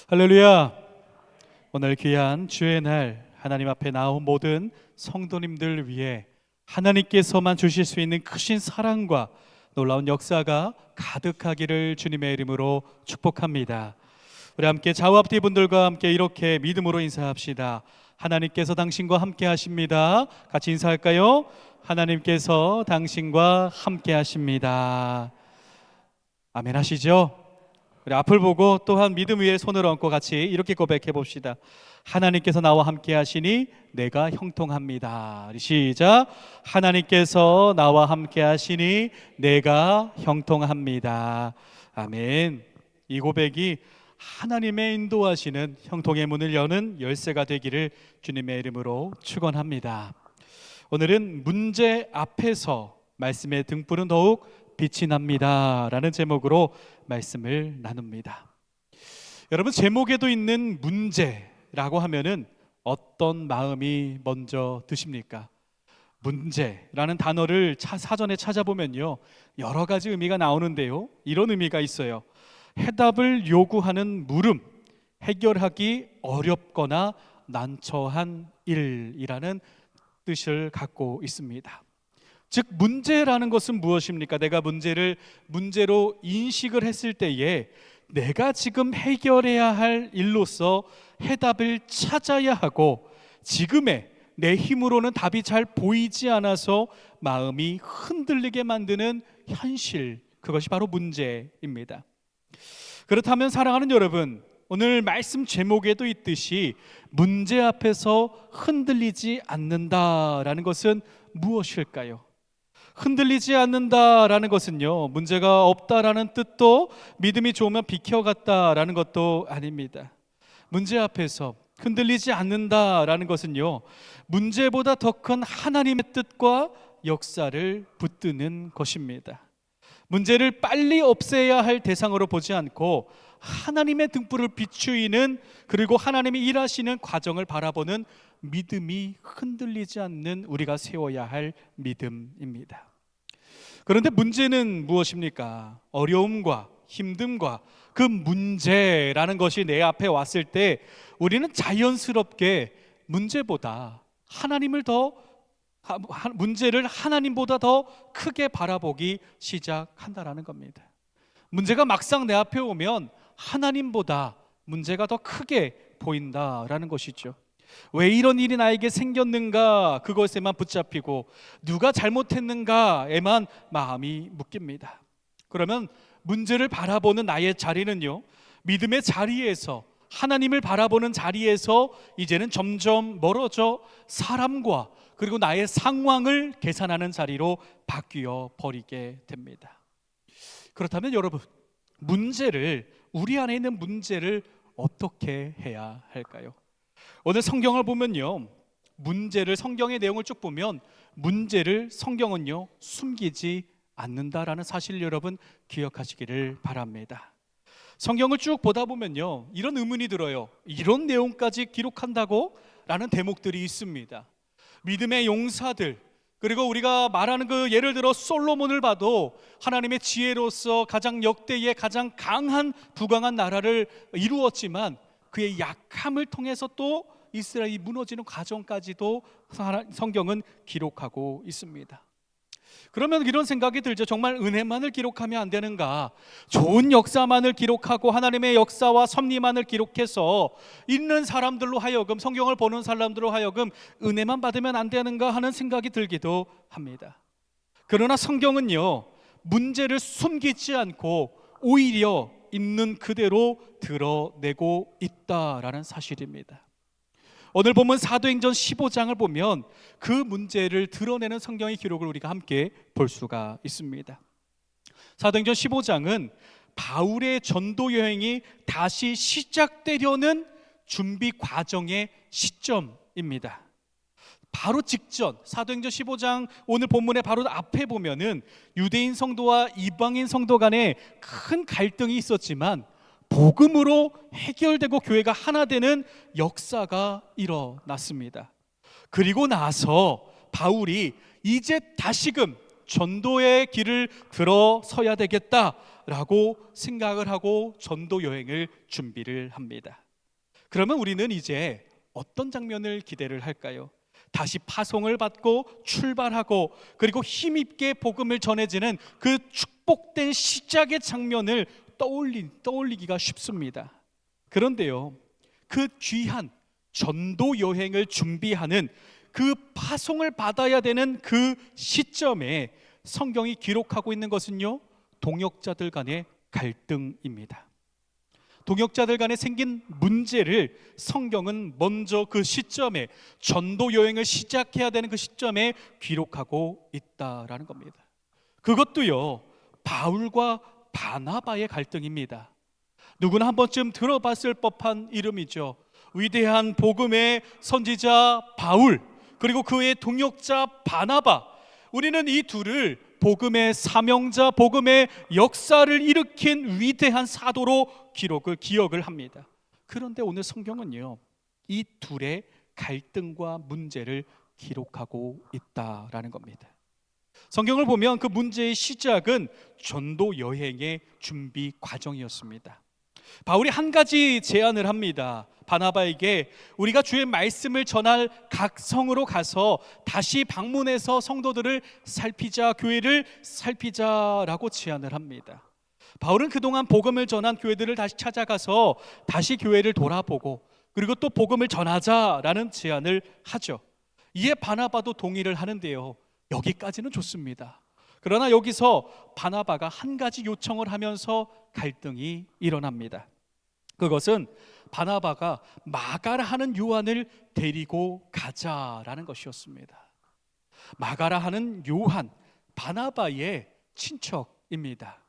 할렐루야. 오늘 귀한 주의 날 하나님 앞에 나온 모든 성도님들 위해 하나님께서만 주실 수 있는 크신 사랑과 놀라운 역사가 가득하기를 주님의 이름으로 축복합니다. 우리 함께 좌우 앞뒤 분들과 함께 이렇게 믿음으로 인사합시다. 하나님께서 당신과 함께 하십니다. 같이 인사할까요? 하나님께서 당신과 함께 하십니다. 아멘 하시죠? 우리 앞을 보고 또한 믿음 위에 손을 얹고 같이 이렇게 고백해 봅시다. 하나님께서 나와 함께 하시니 내가 형통합니다. 시작. 하나님께서 나와 함께 하시니 내가 형통합니다. 아멘. 이 고백이 하나님의 인도하시는 형통의 문을 여는 열쇠가 되기를 주님의 이름으로 축원합니다. 오늘은 문제 앞에서 말씀의 등불은 더욱 빛이 납니다 라는 제목으로 말씀을 나눕니다. 여러분, 제목에도 있는 문제라고 하면은 어떤 마음이 먼저 드십니까? 문제라는 단어를 사전에 찾아보면요, 여러 가지 의미가 나오는데요, 이런 의미가 있어요. 해답을 요구하는 물음, 해결하기 어렵거나 난처한 일이라는 뜻을 갖고 있습니다. 즉, 문제라는 것은 무엇입니까? 내가 문제로 인식을 했을 때에 내가 지금 해결해야 할 일로서 해답을 찾아야 하고, 지금의 내 힘으로는 답이 잘 보이지 않아서 마음이 흔들리게 만드는 현실, 그것이 바로 문제입니다. 그렇다면 사랑하는 여러분, 오늘 말씀 제목에도 있듯이 문제 앞에서 흔들리지 않는다라는 것은 무엇일까요? 흔들리지 않는다라는 것은요, 문제가 없다라는 뜻도 믿음이 좋으면 비켜갔다라는 것도 아닙니다. 문제 앞에서 흔들리지 않는다라는 것은요, 문제보다 더 큰 하나님의 뜻과 역사를 붙드는 것입니다. 문제를 빨리 없애야 할 대상으로 보지 않고 하나님의 등불을 비추이는, 그리고 하나님이 일하시는 과정을 바라보는 믿음이 흔들리지 않는 우리가 세워야 할 믿음입니다. 그런데 문제는 무엇입니까? 어려움과 힘듦과 그 문제라는 것이 내 앞에 왔을 때 우리는 자연스럽게 문제를 하나님보다 더 크게 바라보기 시작한다라는 겁니다. 문제가 막상 내 앞에 오면 하나님보다 문제가 더 크게 보인다라는 것이죠. 왜 이런 일이 나에게 생겼는가, 그것에만 붙잡히고 누가 잘못했는가에만 마음이 묶입니다. 그러면 문제를 바라보는 나의 자리는요, 믿음의 자리에서, 하나님을 바라보는 자리에서 이제는 점점 멀어져 사람과 그리고 나의 상황을 계산하는 자리로 바뀌어 버리게 됩니다. 그렇다면 여러분, 우리 안에 있는 문제를 어떻게 해야 할까요? 오늘 성경을 보면요, 성경의 내용을 쭉 보면 문제를 성경은요 숨기지 않는다라는 사실을 여러분 기억하시기를 바랍니다. 성경을 쭉 보다 보면요, 이런 의문이 들어요. 이런 내용까지 기록한다고? 라는 대목들이 있습니다. 믿음의 용사들, 그리고 우리가 말하는 예를 들어 솔로몬을 봐도 하나님의 지혜로서 가장 역대의 가장 강한 부강한 나라를 이루었지만 그의 약함을 통해서 또 이스라엘이 무너지는 과정까지도 성경은 기록하고 있습니다. 그러면 이런 생각이 들죠. 정말 은혜만을 기록하면 안 되는가? 좋은 역사만을 기록하고 하나님의 역사와 섭리만을 기록해서 있는 사람들로 하여금, 성경을 보는 사람들로 하여금 은혜만 받으면 안 되는가 하는 생각이 들기도 합니다. 그러나 성경은요, 문제를 숨기지 않고 오히려 있는 그대로 드러내고 있다라는 사실입니다. 오늘 보면 사도행전 15장을 보면 그 문제를 드러내는 성경의 기록을 우리가 함께 볼 수가 있습니다. 사도행전 15장은 바울의 전도 여행이 다시 시작되려는 준비 과정의 시점입니다. 바로 직전, 사도행전 15장 오늘 본문의 바로 앞에 보면은 유대인 성도와 이방인 성도 간에 큰 갈등이 있었지만 복음으로 해결되고 교회가 하나 되는 역사가 일어났습니다. 그리고 나서 바울이 이제 다시금 전도의 길을 들어서야 되겠다라고 생각을 하고 전도 여행을 준비를 합니다. 그러면 우리는 이제 어떤 장면을 기대를 할까요? 다시 파송을 받고 출발하고 그리고 힘있게 복음을 전해지는 그 축복된 시작의 장면을 떠올리기가 쉽습니다. 그런데요, 그 귀한 전도 여행을 준비하는 그 파송을 받아야 되는 그 시점에 성경이 기록하고 있는 것은요, 동역자들 간의 갈등입니다. 동역자들 간에 생긴 문제를 성경은 먼저 그 시점에, 전도 여행을 시작해야 되는 그 시점에 기록하고 있다라는 겁니다. 그것도요, 바울과 바나바의 갈등입니다. 누구나 한 번쯤 들어봤을 법한 이름이죠. 위대한 복음의 선지자 바울, 그리고 그의 동역자 바나바. 우리는 이 둘을 복음의 사명자, 복음의 역사를 일으킨 위대한 사도로 기억을 합니다. 그런데 오늘 성경은요, 이 둘의 갈등과 문제를 기록하고 있다라는 겁니다. 성경을 보면 그 문제의 시작은 전도 여행의 준비 과정이었습니다. 바울이 한 가지 제안을 합니다. 바나바에게 우리가 주의 말씀을 전할 각 성으로 가서 다시 방문해서 성도들을 살피자, 교회를 살피자라고 제안을 합니다. 바울은 그동안 복음을 전한 교회들을 다시 찾아가서 다시 교회를 돌아보고 그리고 또 복음을 전하자라는 제안을 하죠. 이에 바나바도 동의를 하는데요, 여기까지는 좋습니다. 그러나 여기서 바나바가 한 가지 요청을 하면서 갈등이 일어납니다. 그것은 바나바가 마가라 하는 요한을 데리고 가자라는 것이었습니다. 마가라 하는 요한, 바나바의 친척입니다.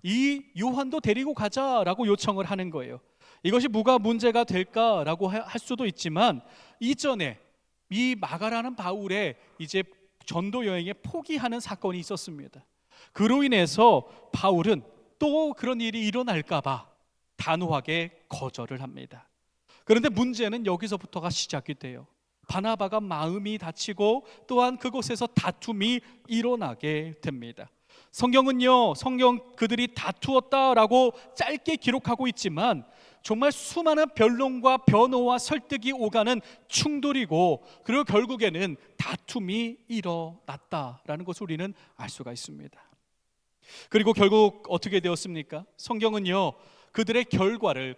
이 요한도 데리고 가자라고 요청을 하는 거예요. 이것이 뭐가 문제가 될까라고 할 수도 있지만, 이전에 이 마가라는 바울의 이제 전도 여행에 포기하는 사건이 있었습니다. 그로 인해서 바울은 또 그런 일이 일어날까 봐 단호하게 거절을 합니다. 그런데 문제는 여기서부터가 시작이 돼요. 바나바가 마음이 다치고 또한 그곳에서 다툼이 일어나게 됩니다. 성경은요, 그들이 다투었다라고 짧게 기록하고 있지만 정말 수많은 변론과 변호와 설득이 오가는 충돌이고, 그리고 결국에는 다툼이 일어났다라는 것을 우리는 알 수가 있습니다. 그리고 결국 어떻게 되었습니까? 성경은요, 그들의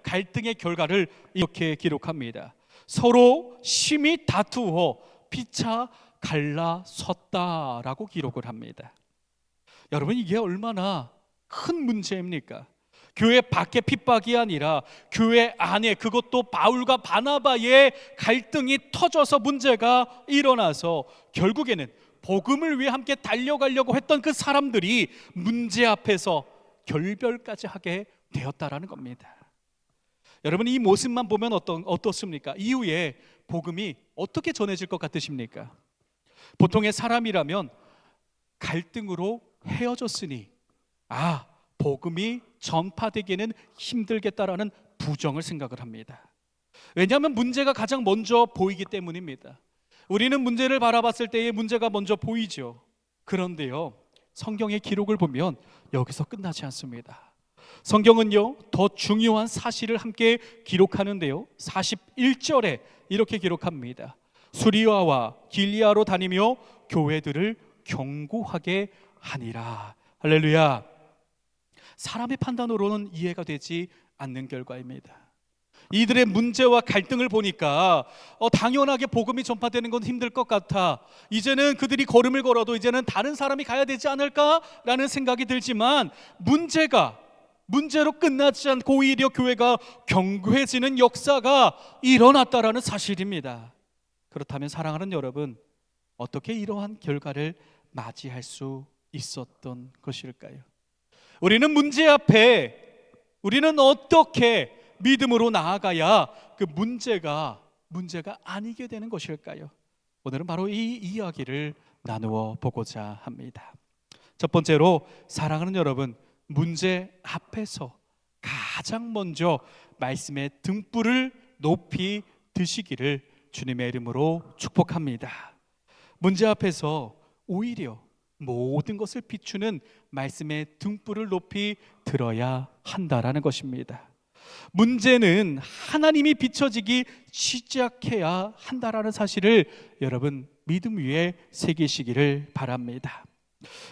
갈등의 결과를 이렇게 기록합니다. 서로 심히 다투어 피차 갈라섰다라고 기록을 합니다. 여러분, 이게 얼마나 큰 문제입니까? 교회 밖의 핍박이 아니라 교회 안에, 그것도 바울과 바나바의 갈등이 터져서 문제가 일어나서 결국에는 복음을 위해 함께 달려가려고 했던 그 사람들이 문제 앞에서 결별까지 하게 되었다라는 겁니다. 여러분, 이 모습만 보면 어떻습니까? 이후에 복음이 어떻게 전해질 것 같으십니까? 보통의 사람이라면 갈등으로 헤어졌으니 복음이 전파되기는 힘들겠다라는 부정을 생각을 합니다. 왜냐하면 문제가 가장 먼저 보이기 때문입니다. 우리는 문제를 바라봤을 때에 문제가 먼저 보이죠. 그런데요, 성경의 기록을 보면 여기서 끝나지 않습니다. 성경은요, 더 중요한 사실을 함께 기록하는데요, 41절에 이렇게 기록합니다. 수리아와 길리아로 다니며 교회들을 경고하게 하니라. 할렐루야. 사람의 판단으로는 이해가 되지 않는 결과입니다. 이들의 문제와 갈등을 보니까 당연하게 복음이 전파되는 건 힘들 것 같아. 이제는 그들이 걸음을 걸어도 이제는 다른 사람이 가야 되지 않을까라는 생각이 들지만, 문제로 끝나지 않고 오히려 교회가 견고해지는 역사가 일어났다라는 사실입니다. 그렇다면 사랑하는 여러분, 어떻게 이러한 결과를 맞이할 수 있었던 것일까요? 우리는 문제 앞에 우리는 어떻게 믿음으로 나아가야 그 문제가 아니게 되는 것일까요? 오늘은 바로 이 이야기를 나누어 보고자 합니다. 첫 번째로, 사랑하는 여러분, 문제 앞에서 가장 먼저 말씀의 등불을 높이 드시기를 주님의 이름으로 축복합니다. 문제 앞에서 오히려 모든 것을 비추는 말씀의 등불을 높이 들어야 한다라는 것입니다. 문제는 하나님이 비춰지기 시작해야 한다라는 사실을 여러분 믿음 위에 새기시기를 바랍니다.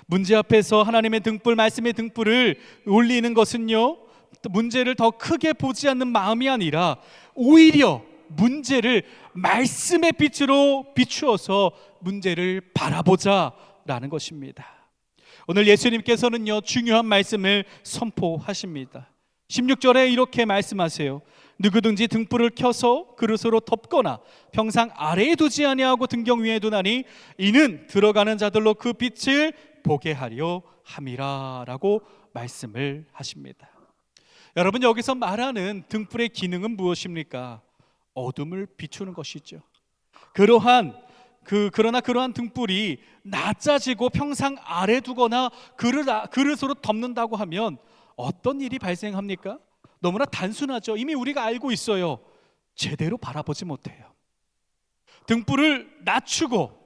문제 앞에서 하나님의 등불, 말씀의 등불을 올리는 것은요, 문제를 더 크게 보지 않는 마음이 아니라 오히려 문제를 말씀의 빛으로 비추어서 문제를 바라보자라는 것입니다. 오늘 예수님께서는요, 중요한 말씀을 선포하십니다. 16절에 이렇게 말씀하세요. 누구든지 등불을 켜서 그릇으로 덮거나 평상 아래에 두지 아니하고 등경 위에 두나니 이는 들어가는 자들로 그 빛을 보게 하려 함이라 라고 말씀을 하십니다. 여러분, 여기서 말하는 등불의 기능은 무엇입니까? 어둠을 비추는 것이죠. 그러나 그러한 등불이 낮아지고 평상 아래 두거나 그릇으로 덮는다고 하면 어떤 일이 발생합니까? 너무나 단순하죠. 이미 우리가 알고 있어요. 제대로 바라보지 못해요. 등불을 낮추고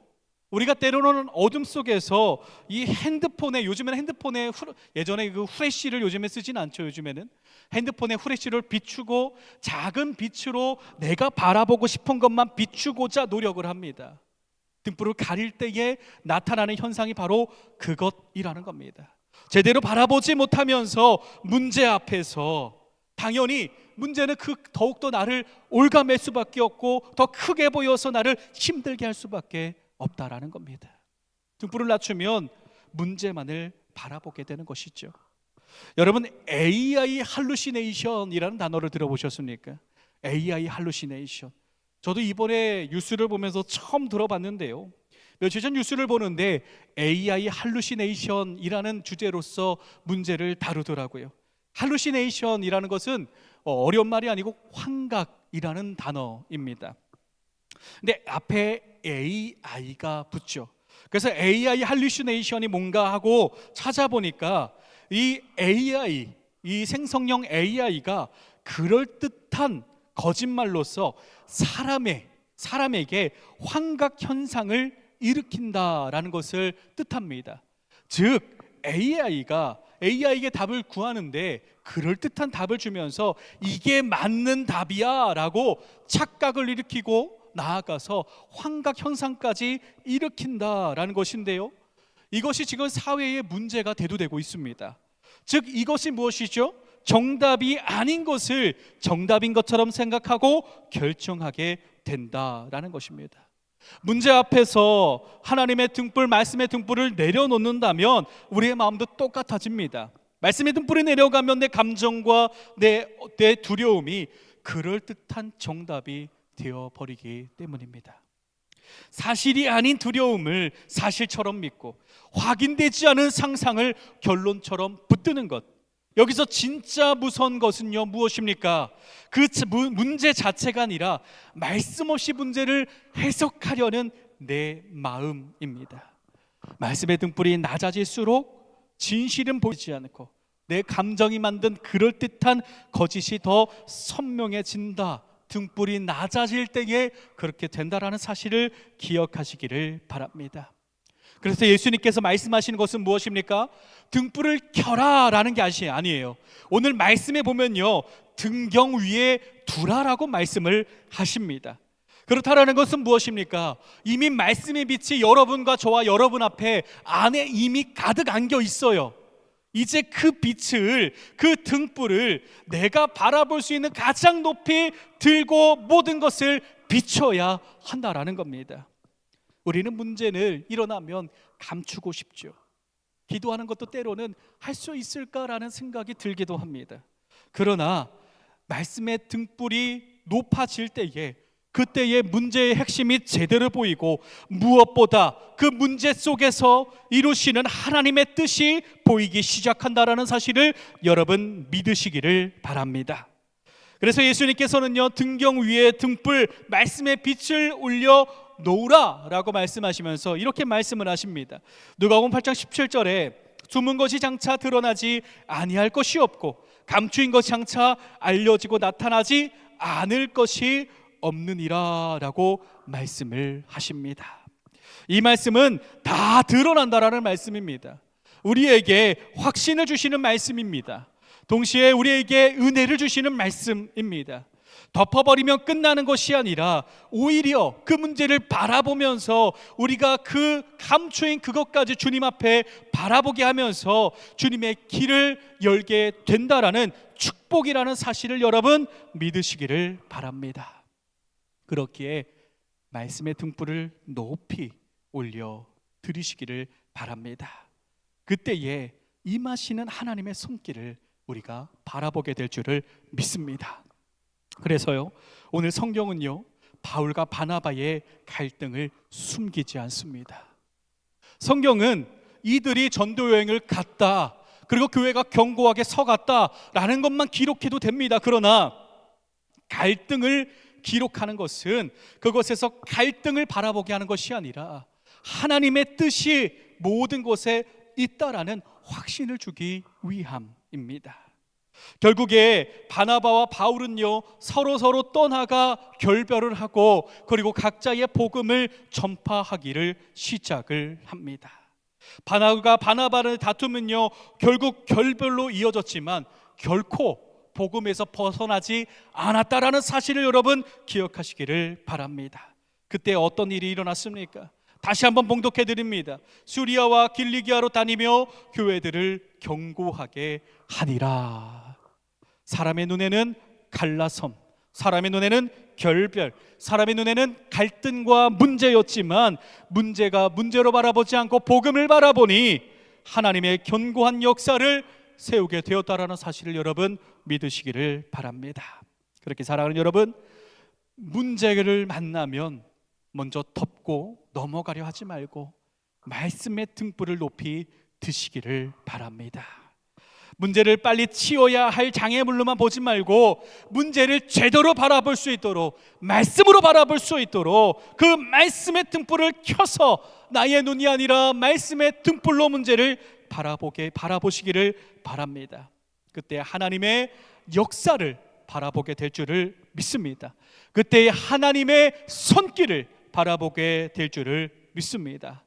우리가 때로는 어둠 속에서 이 핸드폰에, 요즘에는 핸드폰에 예전에 그 후레쉬를 요즘에 쓰진 않죠. 요즘에는 핸드폰에 후레쉬를 비추고 작은 빛으로 내가 바라보고 싶은 것만 비추고자 노력을 합니다. 등불을 가릴 때에 나타나는 현상이 바로 그것이라는 겁니다. 제대로 바라보지 못하면서 문제 앞에서 당연히 문제는 더욱더 나를 올가맬 수밖에 없고 더 크게 보여서 나를 힘들게 할 수밖에 없다라는 겁니다. 등불을 낮추면 문제만을 바라보게 되는 것이죠. 여러분, AI 할루시네이션이라는 단어를 들어보셨습니까? AI 할루시네이션. 저도 이번에 뉴스를 보면서 처음 들어봤는데요. 며칠 전 뉴스를 보는데 AI 할루시네이션이라는 주제로서 문제를 다루더라고요. 할루시네이션이라는 것은 어려운 말이 아니고 환각이라는 단어입니다. 근데 앞에 AI가 붙죠. 그래서 AI 할루시네이션이 뭔가 하고 찾아보니까 이 AI, 이 생성형 AI가 그럴듯한 거짓말로서 사람에게 환각 현상을 일으킨다라는 것을 뜻합니다. 즉 AI에게 답을 구하는데 그럴듯한 답을 주면서 이게 맞는 답이야 라고 착각을 일으키고 나아가서 환각 현상까지 일으킨다라는 것인데요, 이것이 지금 사회의 문제가 대두되고 있습니다. 즉 이것이 무엇이죠? 정답이 아닌 것을 정답인 것처럼 생각하고 결정하게 된다라는 것입니다. 문제 앞에서 하나님의 등불, 말씀의 등불을 내려놓는다면 우리의 마음도 똑같아집니다. 말씀의 등불이 내려가면 내 감정과 내 두려움이 그럴듯한 정답이 되어버리기 때문입니다. 사실이 아닌 두려움을 사실처럼 믿고 확인되지 않은 상상을 결론처럼 붙드는 것, 여기서 진짜 무서운 것은요 무엇입니까? 그 문제 자체가 아니라 말씀 없이 문제를 해석하려는 내 마음입니다. 말씀의 등불이 낮아질수록 진실은 보이지 않고 내 감정이 만든 그럴듯한 거짓이 더 선명해진다. 등불이 낮아질 때에 그렇게 된다라는 사실을 기억하시기를 바랍니다. 그래서 예수님께서 말씀하시는 것은 무엇입니까? 등불을 켜라라는 게 아니에요. 오늘 말씀에 보면요, 등경 위에 두라라고 말씀을 하십니다. 그렇다라는 것은 무엇입니까? 이미 말씀의 빛이 여러분과 저와 여러분 안에 이미 가득 안겨 있어요. 이제 그 빛을, 그 등불을 내가 바라볼 수 있는 가장 높이 들고 모든 것을 비춰야 한다라는 겁니다. 우리는 문제를 일어나면 감추고 싶죠. 기도하는 것도 때로는 할 수 있을까라는 생각이 들기도 합니다. 그러나 말씀의 등불이 높아질 때에 그때의 문제의 핵심이 제대로 보이고 무엇보다 그 문제 속에서 이루시는 하나님의 뜻이 보이기 시작한다라는 사실을 여러분 믿으시기를 바랍니다. 그래서 예수님께서는요, 등경 위에 등불, 말씀의 빛을 올려 놓으라라고 말씀하시면서 이렇게 말씀을 하십니다. 누가복음 8장 17절에 숨은 것이 장차 드러나지 아니할 것이 없고 감추인 것이 장차 알려지고 나타나지 않을 것이 없느니라 라고 말씀을 하십니다. 이 말씀은 다 드러난다라는 말씀입니다. 우리에게 확신을 주시는 말씀입니다. 동시에 우리에게 은혜를 주시는 말씀입니다. 덮어버리면 끝나는 것이 아니라 오히려 그 문제를 바라보면서 우리가 그 감초인 그것까지 주님 앞에 바라보게 하면서 주님의 길을 열게 된다라는 축복이라는 사실을 여러분 믿으시기를 바랍니다. 그렇기에 말씀의 등불을 높이 올려 드리시기를 바랍니다. 그때에 임하시는 하나님의 손길을 우리가 바라보게 될 줄을 믿습니다. 그래서요, 오늘 성경은요, 바울과 바나바의 갈등을 숨기지 않습니다. 성경은 이들이 전도 여행을 갔다, 그리고 교회가 견고하게 서갔다라는 것만 기록해도 됩니다. 그러나 갈등을 기록하는 것은 그것에서 갈등을 바라보게 하는 것이 아니라 하나님의 뜻이 모든 곳에 있다라는 확신을 주기 위함입니다. 결국에 바나바와 바울은요, 서로 떠나가 결별을 하고 그리고 각자의 복음을 전파하기를 시작을 합니다. 바나바가 바나바를 다툼은요, 결국 결별로 이어졌지만 결코 복음에서 벗어나지 않았다라는 사실을 여러분 기억하시기를 바랍니다. 그때 어떤 일이 일어났습니까? 다시 한번 봉독해 드립니다. 수리아와 길리기아로 다니며 교회들을 견고하게 하니라. 사람의 눈에는 갈라섬, 사람의 눈에는 결별, 사람의 눈에는 갈등과 문제였지만 문제가 문제로 바라보지 않고 복음을 바라보니 하나님의 견고한 역사를 세우게 되었다라는 사실을 여러분 믿으시기를 바랍니다. 그렇게 사랑하는 여러분, 문제를 만나면 먼저 덮고 넘어가려 하지 말고 말씀의 등불을 높이 드시기를 바랍니다. 문제를 빨리 치워야 할 장애물로만 보지 말고 문제를 제대로 바라볼 수 있도록, 말씀으로 바라볼 수 있도록 그 말씀의 등불을 켜서 나의 눈이 아니라 말씀의 등불로 문제를 바라보시기를 바랍니다. 그때 하나님의 역사를 바라보게 될 줄을 믿습니다. 그때 하나님의 손길을 바라보게 될 줄을 믿습니다.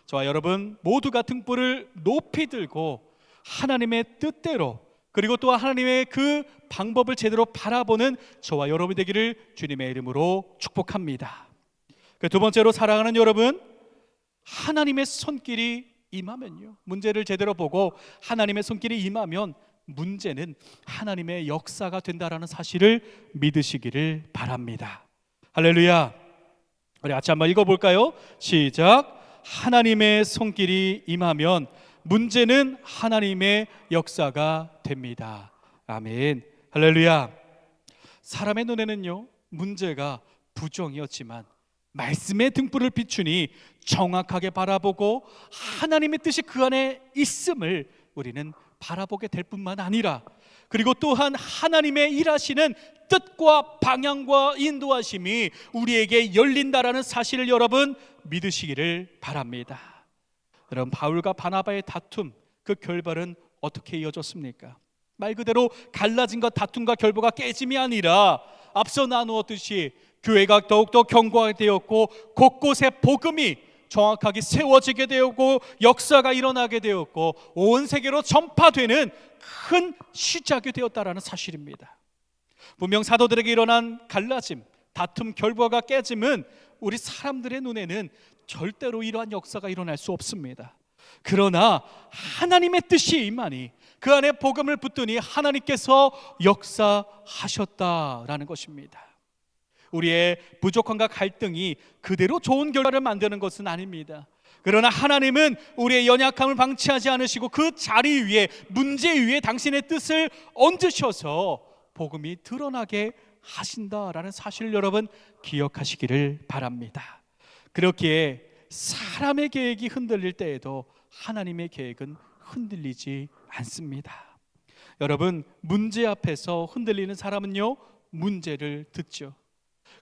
저와 여러분 모두가 등불을 높이 들고 하나님의 뜻대로, 그리고 또 하나님의 그 방법을 제대로 바라보는 저와 여러분이 되기를 주님의 이름으로 축복합니다. 두 번째로 사랑하는 여러분, 하나님의 손길이 임하면요, 문제를 제대로 보고 하나님의 손길이 임하면 문제는 하나님의 역사가 된다라는 사실을 믿으시기를 바랍니다. 할렐루야. 우리 같이 한번 읽어볼까요? 시작. 하나님의 손길이 임하면 문제는 하나님의 역사가 됩니다. 아멘. 할렐루야. 사람의 눈에는요, 문제가 부정이었지만 말씀의 등불을 비추니 정확하게 바라보고 하나님의 뜻이 그 안에 있음을 우리는 바라보게 될 뿐만 아니라, 그리고 또한 하나님의 일하시는 뜻과 방향과 인도하심이 우리에게 열린다라는 사실을 여러분 믿으시기를 바랍니다. 여러분, 바울과 바나바의 다툼, 그 결별은 어떻게 이어졌습니까? 말 그대로 갈라진과 다툼과 결별과 깨짐이 아니라 앞서 나누었듯이 교회가 더욱더 견고하게 되었고 곳곳에 복음이 정확하게 세워지게 되었고 역사가 일어나게 되었고 온 세계로 전파되는 큰 시작이 되었다라는 사실입니다. 분명 사도들에게 일어난 갈라짐, 다툼, 결별과 깨짐은 우리 사람들의 눈에는 절대로 이러한 역사가 일어날 수 없습니다. 그러나 하나님의 뜻이 임하니 그 안에 복음을 붙드니 하나님께서 역사하셨다라는 것입니다. 우리의 부족함과 갈등이 그대로 좋은 결과를 만드는 것은 아닙니다. 그러나 하나님은 우리의 연약함을 방치하지 않으시고 그 자리 위에, 문제 위에 당신의 뜻을 얹으셔서 복음이 드러나게 하신다라는 사실을 여러분 기억하시기를 바랍니다. 그렇기에 사람의 계획이 흔들릴 때에도 하나님의 계획은 흔들리지 않습니다. 여러분, 문제 앞에서 흔들리는 사람은요, 문제를 듣죠.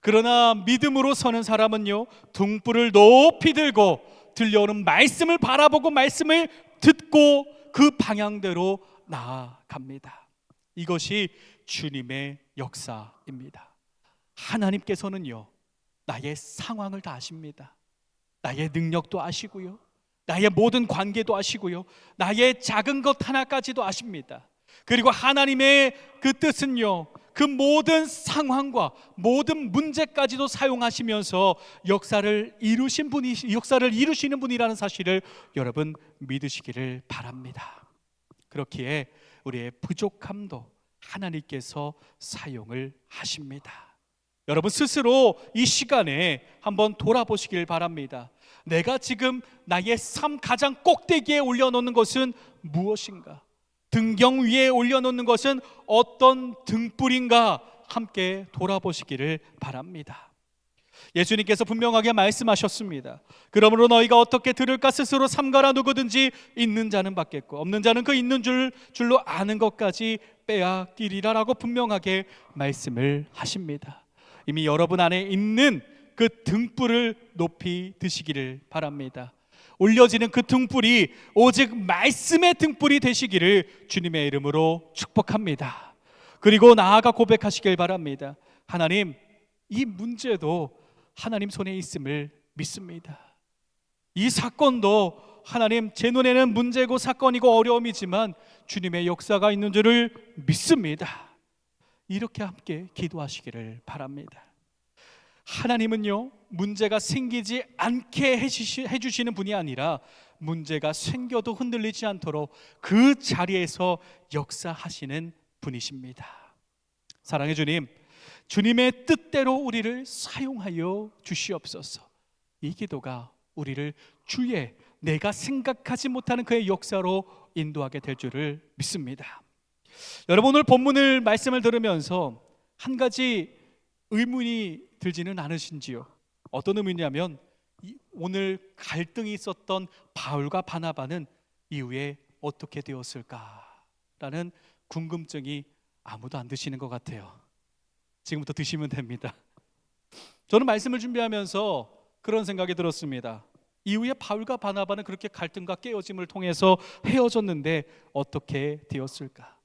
그러나 믿음으로 서는 사람은요, 등불을 높이 들고 들려오는 말씀을 바라보고 말씀을 듣고 그 방향대로 나아갑니다. 이것이 주님의 역사입니다. 하나님께서는요, 나의 상황을 다 아십니다. 나의 능력도 아시고요, 나의 모든 관계도 아시고요, 나의 작은 것 하나까지도 아십니다. 그리고 하나님의 그 뜻은요, 그 모든 상황과 모든 문제까지도 사용하시면서 역사를 이루시는 분이라는 사실을 여러분 믿으시기를 바랍니다. 그렇기에 우리의 부족함도 하나님께서 사용을 하십니다. 여러분 스스로 이 시간에 한번 돌아보시길 바랍니다. 내가 지금 나의 삶 가장 꼭대기에 올려놓는 것은 무엇인가? 등경 위에 올려놓는 것은 어떤 등불인가? 함께 돌아보시기를 바랍니다. 예수님께서 분명하게 말씀하셨습니다. 그러므로 너희가 어떻게 들을까? 스스로 삼가라. 누구든지 있는 자는 받겠고 없는 자는 그 있는 줄로 아는 것까지 빼앗기리라 라고 분명하게 말씀을 하십니다. 이미 여러분 안에 있는 그 등불을 높이 드시기를 바랍니다. 올려지는 그 등불이 오직 말씀의 등불이 되시기를 주님의 이름으로 축복합니다. 그리고 나아가 고백하시길 바랍니다. 하나님, 이 문제도 하나님 손에 있음을 믿습니다. 이 사건도 하나님, 제 눈에는 문제고 사건이고 어려움이지만 주님의 역사가 있는 줄을 믿습니다. 이렇게 함께 기도하시기를 바랍니다. 하나님은요, 문제가 생기지 않게 해주시는 분이 아니라 문제가 생겨도 흔들리지 않도록 그 자리에서 역사하시는 분이십니다. 사랑의 주님, 주님의 뜻대로 우리를 사용하여 주시옵소서. 이 기도가 우리를 주의, 내가 생각하지 못하는 그의 역사로 인도하게 될 줄을 믿습니다. 여러분, 오늘 본문을 말씀을 들으면서 한 가지 의문이 들지는 않으신지요? 어떤 의문이냐면 오늘 갈등이 있었던 바울과 바나바는 이후에 어떻게 되었을까라는 궁금증이 아무도 안 드시는 것 같아요. 지금부터 드시면 됩니다. 저는 말씀을 준비하면서 그런 생각이 들었습니다. 이후에 바울과 바나바는 그렇게 갈등과 깨어짐을 통해서 헤어졌는데 어떻게 되었을까?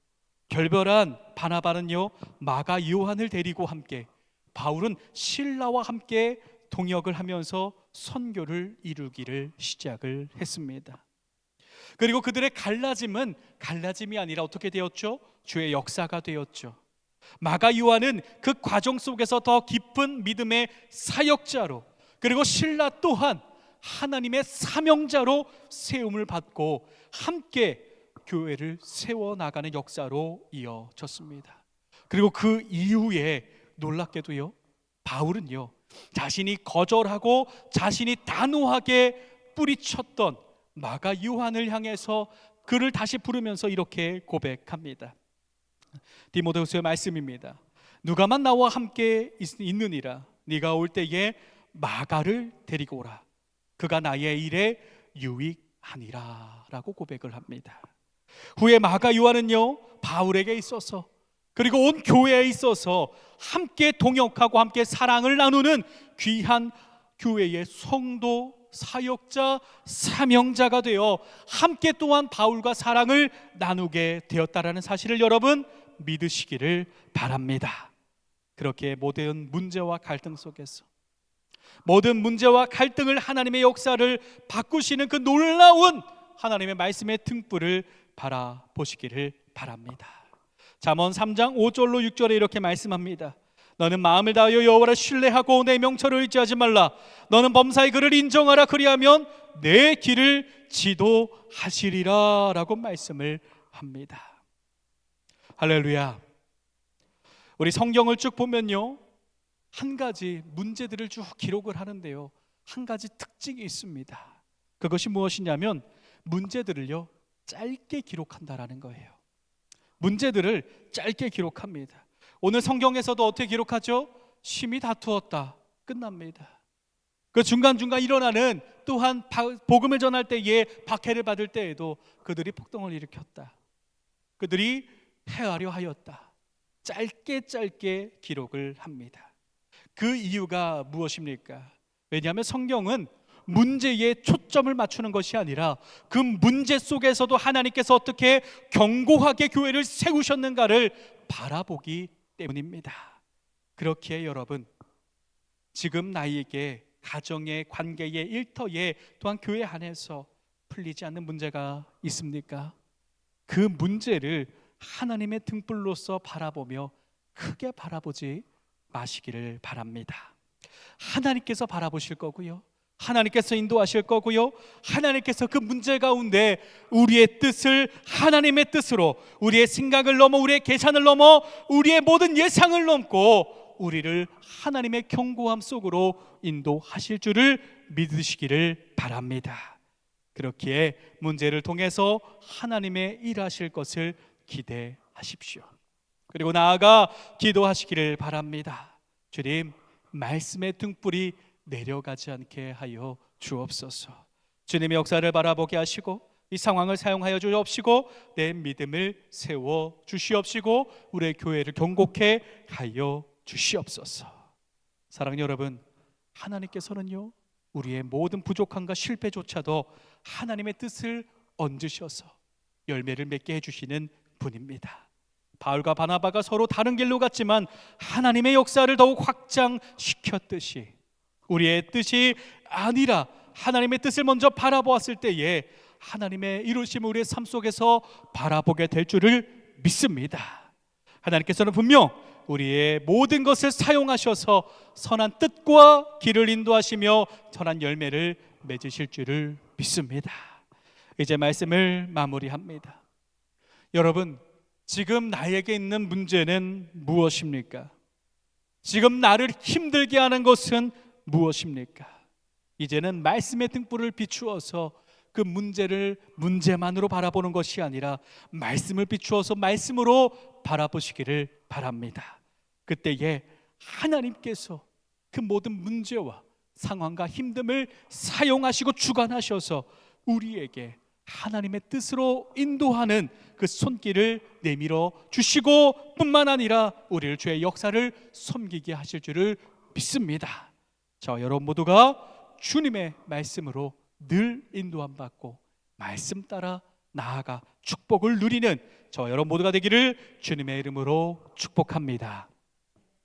결별한 바나바는요, 마가 요한을 데리고 함께, 바울은 실라와 함께 동역을 하면서 선교를 이루기를 시작을 했습니다. 그리고 그들의 갈라짐은 갈라짐이 아니라 어떻게 되었죠? 주의 역사가 되었죠. 마가 요한은 그 과정 속에서 더 깊은 믿음의 사역자로, 그리고 실라 또한 하나님의 사명자로 세움을 받고 함께 교회를 세워나가는 역사로 이어졌습니다. 그리고 그 이후에 놀랍게도요, 바울은요, 자신이 거절하고 자신이 단호하게 뿌리쳤던 마가 요한을 향해서 그를 다시 부르면서 이렇게 고백합니다. 디모데후서의 말씀입니다. 누가만 나와 함께 있느니라. 네가 올 때에 마가를 데리고 오라. 그가 나의 일에 유익하니라 라고 고백을 합니다. 후에 마가 요한은요, 바울에게 있어서 그리고 온 교회에 있어서 함께 동역하고 함께 사랑을 나누는 귀한 교회의 성도, 사역자, 사명자가 되어 함께 또한 바울과 사랑을 나누게 되었다라는 사실을 여러분 믿으시기를 바랍니다. 그렇게 모든 문제와 갈등 속에서, 모든 문제와 갈등을 하나님의 역사를 바꾸시는 그 놀라운 하나님의 말씀의 등불을 바라보시기를 바랍니다. 잠언 3장 5절로 6절에 이렇게 말씀합니다. 너는 마음을 다하여 여호와를 신뢰하고 내 명철을 의지하지 말라. 너는 범사의 그를 인정하라. 그리하면 내 길을 지도하시리라 라고 말씀을 합니다. 할렐루야. 우리 성경을 쭉 보면요, 한 가지 문제들을 쭉 기록을 하는데요, 한 가지 특징이 있습니다. 그것이 무엇이냐면 문제들을요, 짧게 기록한다라는 거예요. 문제들을 짧게 기록합니다. 오늘 성경에서도 어떻게 기록하죠? 심히 다투었다, 끝납니다. 그 중간중간 일어나는 또한 복음을 전할 때에 박해를 받을 때에도 그들이 폭동을 일으켰다, 그들이 해하려 하였다, 짧게 기록을 합니다. 그 이유가 무엇입니까? 왜냐하면 성경은 문제에 초점을 맞추는 것이 아니라 그 문제 속에서도 하나님께서 어떻게 견고하게 교회를 세우셨는가를 바라보기 때문입니다. 그렇기에 여러분, 지금 나에게 가정의 관계의 일터에 또한 교회 안에서 풀리지 않는 문제가 있습니까? 그 문제를 하나님의 등불로서 바라보며 크게 바라보지 마시기를 바랍니다. 하나님께서 바라보실 거고요, 하나님께서 인도하실 거고요, 하나님께서 그 문제 가운데 우리의 뜻을 하나님의 뜻으로, 우리의 생각을 넘어, 우리의 계산을 넘어, 우리의 모든 예상을 넘고 우리를 하나님의 견고함 속으로 인도하실 줄을 믿으시기를 바랍니다. 그렇기에 문제를 통해서 하나님의 일하실 것을 기대하십시오. 그리고 나아가 기도하시기를 바랍니다. 주님, 말씀의 등불이 내려가지 않게 하여 주옵소서. 주님의 역사를 바라보게 하시고 이 상황을 사용하여 주옵시고 내 믿음을 세워 주시옵시고 우리의 교회를 견고케 하여 주시옵소서. 사랑하는 여러분, 하나님께서는요, 우리의 모든 부족함과 실패조차도 하나님의 뜻을 얹으셔서 열매를 맺게 해주시는 분입니다. 바울과 바나바가 서로 다른 길로 갔지만 하나님의 역사를 더욱 확장시켰듯이 우리의 뜻이 아니라 하나님의 뜻을 먼저 바라보았을 때에 하나님의 이루심을 우리의 삶 속에서 바라보게 될 줄을 믿습니다. 하나님께서는 분명 우리의 모든 것을 사용하셔서 선한 뜻과 길을 인도하시며 선한 열매를 맺으실 줄을 믿습니다. 이제 말씀을 마무리합니다. 여러분, 지금 나에게 있는 문제는 무엇입니까? 지금 나를 힘들게 하는 것은 무엇입니까? 이제는 말씀의 등불을 비추어서 그 문제를 문제만으로 바라보는 것이 아니라 말씀을 비추어서 말씀으로 바라보시기를 바랍니다. 그때에 하나님께서 그 모든 문제와 상황과 힘듦을 사용하시고 주관하셔서 우리에게 하나님의 뜻으로 인도하는 그 손길을 내밀어 주시고 뿐만 아니라 우리를 주의 역사를 섬기게 하실 줄을 믿습니다. 저 여러분 모두가 주님의 말씀으로 늘 인도함 받고 말씀 따라 나아가 축복을 누리는 저 여러분 모두가 되기를 주님의 이름으로 축복합니다.